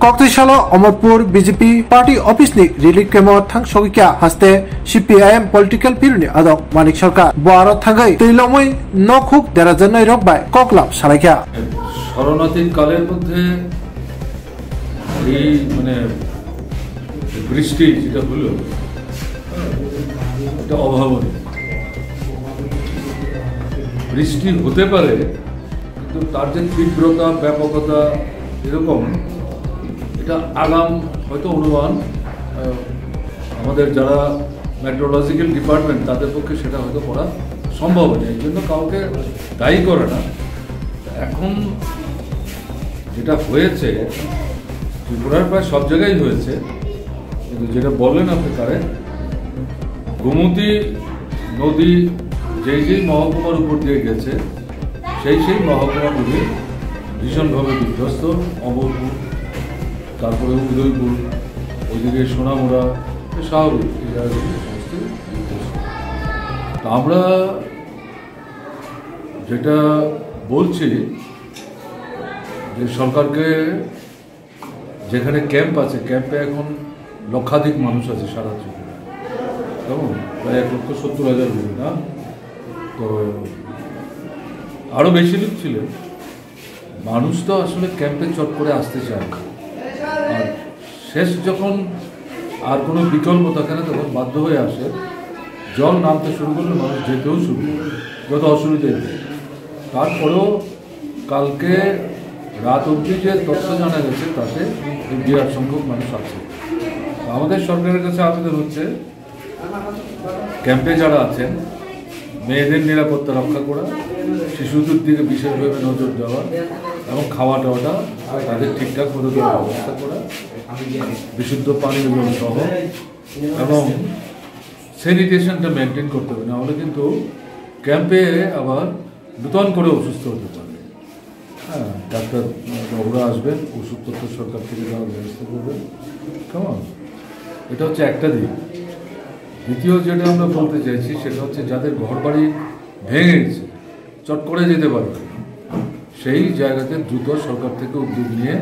कक्तिशाला Amarpur BJP party office नि relief chemo थांग सगिका हस्ते CPIM political ब्यूरोनि आदक Manik सरकार बार थांगै तैलमै नखुक देराजनै रकबाय ककलाब सालायखा শরণার্থীর কালের মধ্যে এই বৃষ্টি যেটা হলো এটা অভাবনীয়। বৃষ্টি হতে পারে কিন্তু তার যে তীব্রতা ব্যাপকতা এরকম এটা আগাম হয়তো অনুমান আমাদের যারা মেট্রোলজিক্যাল ডিপার্টমেন্ট তাদের পক্ষে সেটা হয়তো করা সম্ভব নয়, এই জন্য কাউকে দায়ী করে না। এখন যেটা হয়েছে ত্রিপুরার প্রায় সব জায়গায় হয়েছে, কিন্তু যেটা বললেন আপনি তারে গোমতী নদী যেই মহকুমার উপর দিয়ে গেছে সেই মহকুমাগুলি ভীষণভাবে বিধ্বস্ত। অমরপুর, তারপরে উদয়পুর, ওইদিকে সোনামুড়া, স্বাভাবিক এই জায়গাগুলি সমস্ত বিধ্বস্ত। তা আমরা যেটা বলছি যে সরকারকে যেখানে ক্যাম্প আছে ক্যাম্পে এখন লক্ষাধিক মানুষ আছে সারা ত্রিপুরায়, কেমন প্রায় 1,70,000 লোক না, তো আরও বেশি লোক ছিলেন। মানুষ তো আসলে ক্যাম্পে চট করে আসতে চায় না, আর শেষ যখন আর কোনো বিকল্প থাকে না তখন বাধ্য হয়ে আসে। জল নামতে শুরু করলে মানুষ যেতেও শুরু করে, যত অসুবিধা। তারপরেও কালকে রাত অবধি যে তথ্য জানা গেছে তাতে বিরাট সংখ্যক মানুষ আছে। আমাদের সরকারের কাছে আবেদন হচ্ছে ক্যাম্পে যারা আছেন মেয়েদের নিরাপত্তা রক্ষা করা, শিশুদের দিকে বিশেষভাবে নজর দেওয়া এবং খাওয়া দাওয়াটা তাদের ঠিকঠাক করে দেওয়ার ব্যবস্থা করা, বিশুদ্ধ পানীয় জল সহ, এবং স্যানিটেশনটা মেনটেন করতে হবে, নাহলে কিন্তু ক্যাম্পে আবার নূতন করে অসুস্থ হতে পারে। হ্যাঁ, ডাক্তার বাবুরা আসবেন, ওষুধপত্র সরকার থেকে দেওয়ার ব্যবস্থা করবেন, কেমন? এটা হচ্ছে একটা দিক। দ্বিতীয় যেটা আমরা বলতে চাইছি সেটা হচ্ছে যাদের ঘর বাড়ি ভেঙে গেছে, চট করে যেতে পারবে, সেই জায়গাতে দ্রুত সরকার থেকে উদ্যোগ নিয়ে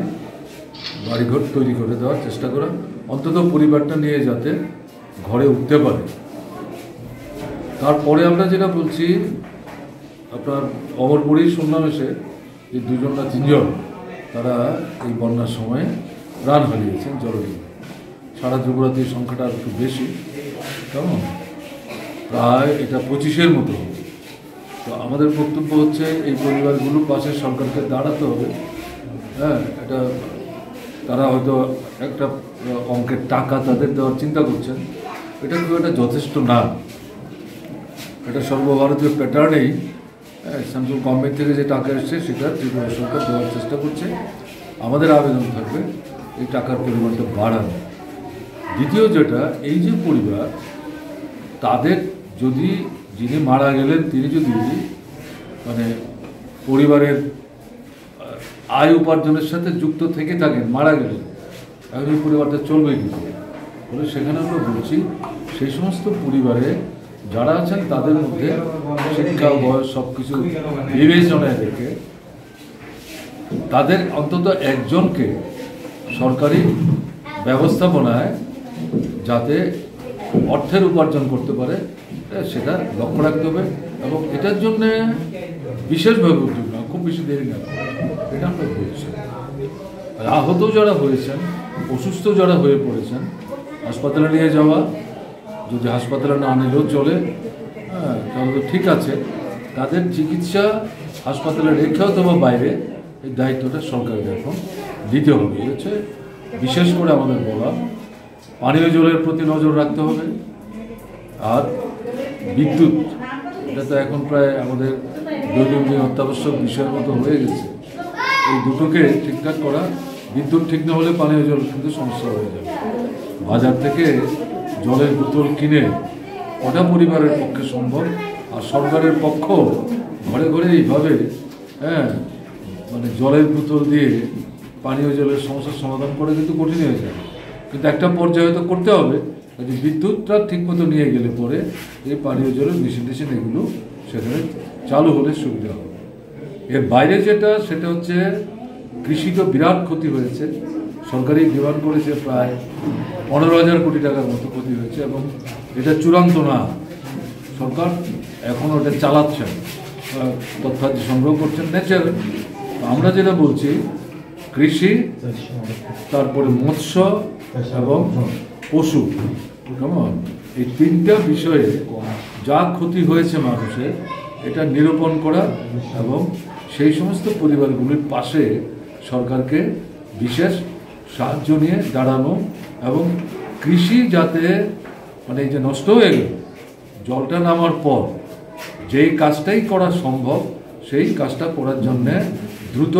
বাড়িঘর তৈরি করে দেওয়ার চেষ্টা করা, অন্তত পরিবারটা নিয়ে যাতে ঘরে উঠতে পারে। তারপরে আমরা যেটা বলছি, আপনার অমরপুরেই শুনলাম এসে যে 2 না 3 জন তারা এই বন্যার সময় প্রাণ হারিয়েছেন জলডুবে। সারা ত্রিপুরাতে এই সংখ্যাটা একটু বেশি, কেমন প্রায় এটা 25-এর মতো হবে। তো আমাদের বক্তব্য হচ্ছে এই পরিবারগুলোর পাশে সরকারকে দাঁড়াতে হবে। হ্যাঁ, এটা তারা হয়তো একটা অঙ্কের টাকা তাদের দেওয়ার চিন্তা করছেন, এটা খুব একটা যথেষ্ট না। এটা সর্বভারতীয় প্যাটার্নেই সেন্ট্রাল গভর্নমেন্ট থেকে যে টাকা এসছে সেটা ত্রিপুরা সরকার দেওয়ার চেষ্টা করছে। আমাদের আবেদন থাকবে এই টাকার পরিমাণটা বাড়ানো। দ্বিতীয় যেটা, এই যে পরিবার তাদের যদি যিনি মারা গেলেন তিনি যদি পরিবারের আয় উপার্জনের সাথে যুক্ত থেকে থাকেন, মারা গেলেন, এখন এই পরিবারটা চলবে কী করে? বলে সেখানে আমরা বলছি সেই সমস্ত পরিবারে যারা আছেন তাদের মধ্যে শিক্ষা, বয়স সব কিছু বিবেচনায় রেখে তাদের অন্তত একজনকে সরকারি ব্যবস্থাপনায় যাতে অর্থের উপার্জন করতে পারে সেটা লক্ষ্য রাখতে হবে, এবং এটার জন্যে বিশেষভাবে উদ্যোগ না, খুব বেশি দেরি না, এটা আমরা বলছি। আর আহত যারা হয়েছেন, অসুস্থ যারা হয়ে পড়েছেন, হাসপাতালে নিয়ে যাওয়া, যদি হাসপাতালে না নিলেও চলে, হ্যাঁ তাহলে তো ঠিক আছে, তাদের চিকিৎসা হাসপাতালে রেখে অথবা বাইরে এই দায়িত্বটা সরকারের এখন দিতে হবে। হচ্ছে বিশেষ করে আমাদের বলা, পানীয় জলের প্রতি নজর রাখতে হবে। আর বিদ্যুৎ, এটা তো এখন প্রায় আমাদের দৈনন্দিন অত্যাবশ্যক বিষয়ের মতো হয়ে গেছে। এই দুটোকে ঠিকঠাক করা, বিদ্যুৎ ঠিক না হলে পানীয় জল কিন্তু সমস্যা হয়ে যাবে। বাজার থেকে জলের বোতল কিনে ওটা পরিবারের পক্ষে সম্ভব, আর সরকারের পক্ষ ঘরে ঘরে এইভাবে জলের বোতল দিয়ে পানীয় জলের সমস্যার সমাধান করে কিন্তু কঠিন হয়ে যায়, কিন্তু একটা পর্যায়ে তো করতে হবে। বিদ্যুৎটা ঠিক মতো নিয়ে গেলে পরে এই পানীয় জলের মেশিন এগুলো সেখানে চালু হলে সুবিধা হবে। এর বাইরে যেটা, সেটা হচ্ছে কৃষি তো বিরাট ক্ষতি হয়েছে, সরকারি ডিমান্ড করেছে প্রায় 15,000 কোটি টাকার মতো ক্ষতি হয়েছে এবং এটা চূড়ান্ত না, সরকার এখন ওটা চালাচ্ছেন, তথ্যাদি সংগ্রহ করছেন নেচার। আমরা যেটা বলছি কৃষি, তারপরে মৎস্য এবং পশু, কেমন এই তিনটা বিষয়ে যা ক্ষতি হয়েছে মানুষের এটা নিরূপণ করা এবং সেই সমস্ত পরিবারগুলির পাশে সরকারকে বিশেষ সাহায্য নিয়ে দাঁড়ানো এবং কৃষি যাতে মানে এই যে নষ্ট হয়ে গেল জলটা নামার পর যেই কাজটাই করা সম্ভব সেই কাজটা করার জন্যে দ্রুত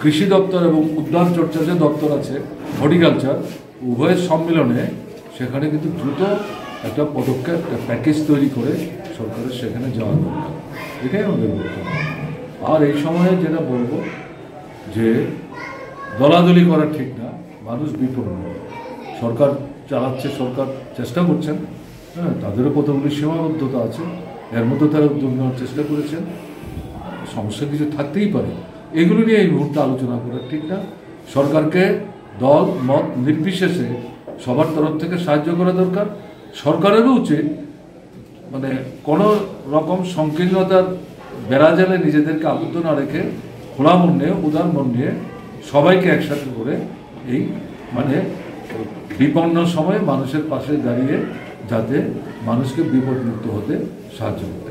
কৃষি দপ্তর এবং উদ্যান চর্চা যে দপ্তর আছে হর্টিকালচার উভয়ের সম্মেলনে সেখানে কিন্তু দ্রুত একটা পদক্ষেপ, একটা প্যাকেজ তৈরি করে সরকারের সেখানে যাওয়া দরকার। এটাই আমাদের বক্তব্য। আর এই সময়ে যেটা বলবো যে দলাদলি করা ঠিক না, মানুষ বিপন্ন, সরকার চালাচ্ছে, সরকার চেষ্টা করছেন, হ্যাঁ তাদেরও কতগুলি সীমাবদ্ধতা আছে, এর মধ্যে তারা উদ্যোগ নেওয়ার চেষ্টা করেছেন, সমস্যা কিছু থাকতেই পারে, এগুলো নিয়ে এই মুহূর্তে আলোচনা করা ঠিক না। সরকারকে দল মত নির্বিশেষে সবার তরফ থেকে সাহায্য করা দরকার। সরকারেরও উচিত মানে কোনো রকম সংকীর্ণতার বেড়াজালে নিজেদেরকে আবদ্ধ না রেখে খোলা মন নিয়ে, উদার মন নিয়ে সবাইকে একসাথে করে এই মানে বিপন্ন সময়ে মানুষের পাশে দাঁড়িয়ে যাতে মানুষকে বিপদমুক্ত হতে সাহায্য করতে